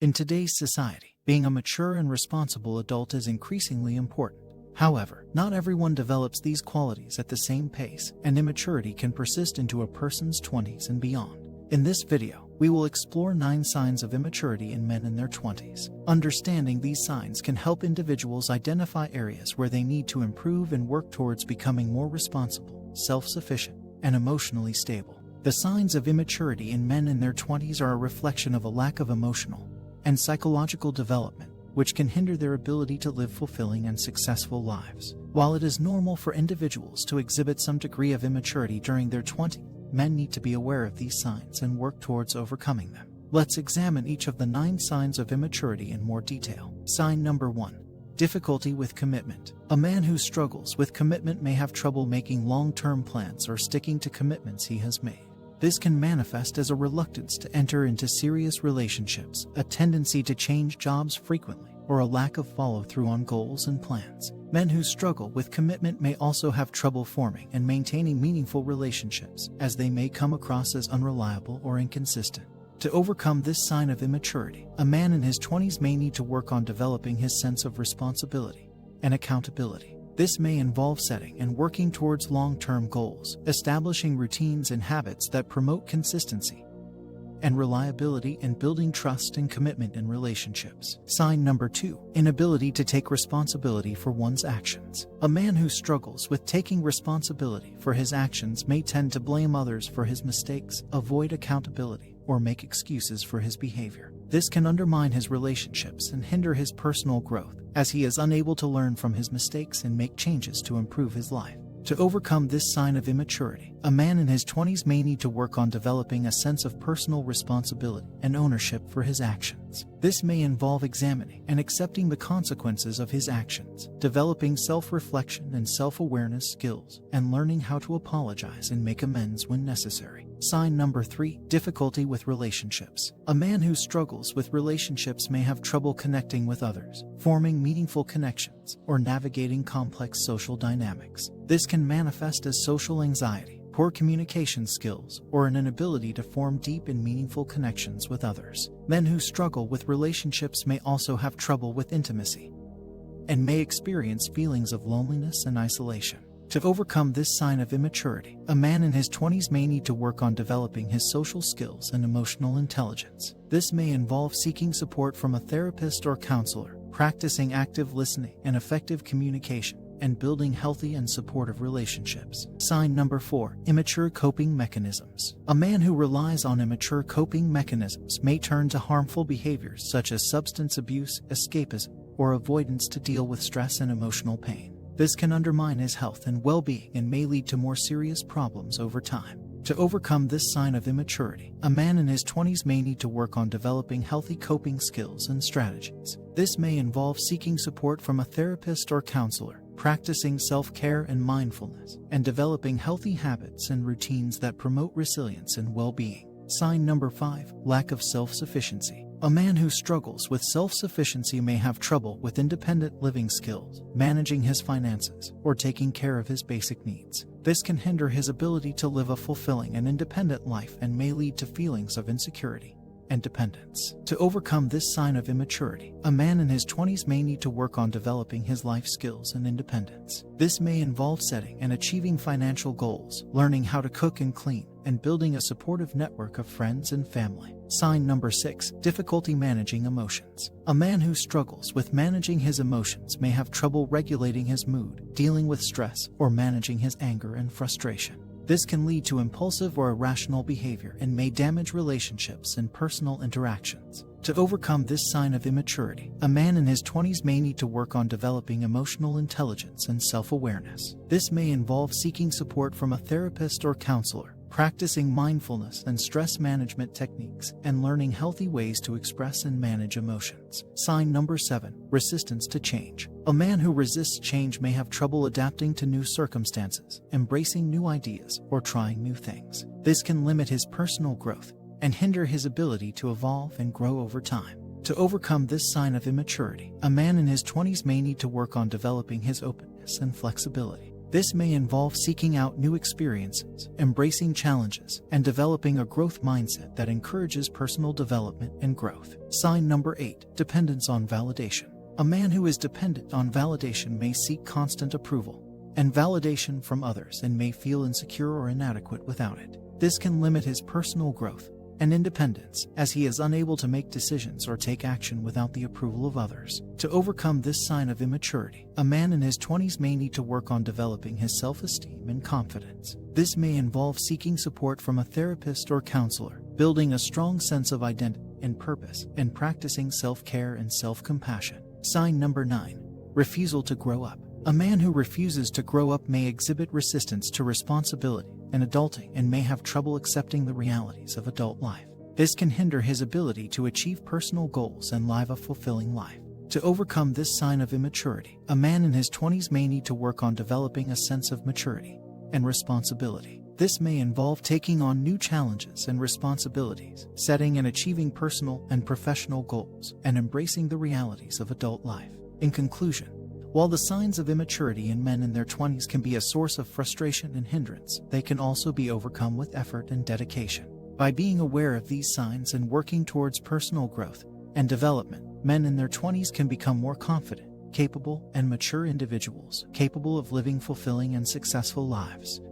In today's society, being a mature and responsible adult is increasingly important. However, not everyone develops these qualities at the same pace, and immaturity can persist into a person's 20s and beyond. In this video, we will explore 9 signs of immaturity in men in their 20s. Understanding these signs can help individuals identify areas where they need to improve and work towards becoming more responsible, self-sufficient, and emotionally stable. The signs of immaturity in men in their 20s are a reflection of a lack of emotional and psychological development, which can hinder their ability to live fulfilling and successful lives. While it is normal for individuals to exhibit some degree of immaturity during their 20s, men need to be aware of these signs and work towards overcoming them. Let's examine each of the 9 signs of immaturity in more detail. Sign number 1. Difficulty with commitment. A man who struggles with commitment may have trouble making long-term plans or sticking to commitments he has made. This can manifest as a reluctance to enter into serious relationships, a tendency to change jobs frequently, or a lack of follow-through on goals and plans. Men who struggle with commitment may also have trouble forming and maintaining meaningful relationships, as they may come across as unreliable or inconsistent. To overcome this sign of immaturity, a man in his 20s may need to work on developing his sense of responsibility and accountability. This may involve setting and working towards long-term goals, establishing routines and habits that promote consistency and reliability, and building trust and commitment in relationships. Sign number 2. Inability to take responsibility for one's actions. A man who struggles with taking responsibility for his actions may tend to blame others for his mistakes, avoid accountability, or make excuses for his behavior. This can undermine his relationships and hinder his personal growth, as he is unable to learn from his mistakes and make changes to improve his life. To overcome this sign of immaturity, a man in his 20s may need to work on developing a sense of personal responsibility and ownership for his actions. This may involve examining and accepting the consequences of his actions, developing self-reflection and self-awareness skills, and learning how to apologize and make amends when necessary. Sign number 3. Difficulty with relationships. A man who struggles with relationships may have trouble connecting with others, forming meaningful connections, or navigating complex social dynamics. This can manifest as social anxiety, poor communication skills, or an inability to form deep and meaningful connections with others. Men who struggle with relationships may also have trouble with intimacy and may experience feelings of loneliness and isolation. To overcome this sign of immaturity, a man in his 20s may need to work on developing his social skills and emotional intelligence. This may involve seeking support from a therapist or counselor, practicing active listening and effective communication, and building healthy and supportive relationships. Sign number 4. Immature coping mechanisms. A man who relies on immature coping mechanisms may turn to harmful behaviors such as substance abuse, escapism, or avoidance to deal with stress and emotional pain. This can undermine his health and well-being and may lead to more serious problems over time. To overcome this sign of immaturity, a man in his 20s may need to work on developing healthy coping skills and strategies. This may involve seeking support from a therapist or counselor, practicing self-care and mindfulness, and developing healthy habits and routines that promote resilience and well-being. Sign number 5. Lack of self-sufficiency. A man who struggles with self-sufficiency may have trouble with independent living skills, managing his finances, or taking care of his basic needs. This can hinder his ability to live a fulfilling and independent life and may lead to feelings of insecurity and dependence. To overcome this sign of immaturity, a man in his 20s may need to work on developing his life skills and independence. This may involve setting and achieving financial goals, learning how to cook and clean, and building a supportive network of friends and family. Sign number 6. Difficulty managing emotions. A man who struggles with managing his emotions may have trouble regulating his mood, dealing with stress, or managing his anger and frustration. This can lead to impulsive or irrational behavior and may damage relationships and personal interactions. To overcome this sign of immaturity, a man in his 20s may need to work on developing emotional intelligence and self-awareness. This may involve seeking support from a therapist or counselor, practicing mindfulness and stress management techniques, and learning healthy ways to express and manage emotions. Sign number 7. Resistance to change. A man who resists change may have trouble adapting to new circumstances, embracing new ideas, or trying new things. This can limit his personal growth and hinder his ability to evolve and grow over time. To overcome this sign of immaturity, a man in his 20s may need to work on developing his openness and flexibility. This may involve seeking out new experiences, embracing challenges, and developing a growth mindset that encourages personal development and growth. Sign number 8, dependence on validation. A man who is dependent on validation may seek constant approval and validation from others and may feel insecure or inadequate without it. This can limit his personal growth and independence, as he is unable to make decisions or take action without the approval of others. To overcome this sign of immaturity, a man in his 20s may need to work on developing his self-esteem and confidence. This may involve seeking support from a therapist or counselor, building a strong sense of identity and purpose, and practicing self-care and self-compassion. Sign number 9, refusal to grow up. A man who refuses to grow up may exhibit resistance to responsibility and adulting and may have trouble accepting the realities of adult life. This can hinder his ability to achieve personal goals and live a fulfilling life. To overcome this sign of immaturity, a man in his 20s may need to work on developing a sense of maturity and responsibility. This may involve taking on new challenges and responsibilities, setting and achieving personal and professional goals, and embracing the realities of adult life. In conclusion, while the signs of immaturity in men in their 20s can be a source of frustration and hindrance, they can also be overcome with effort and dedication. By being aware of these signs and working towards personal growth and development, men in their 20s can become more confident, capable, and mature individuals, capable of living fulfilling and successful lives.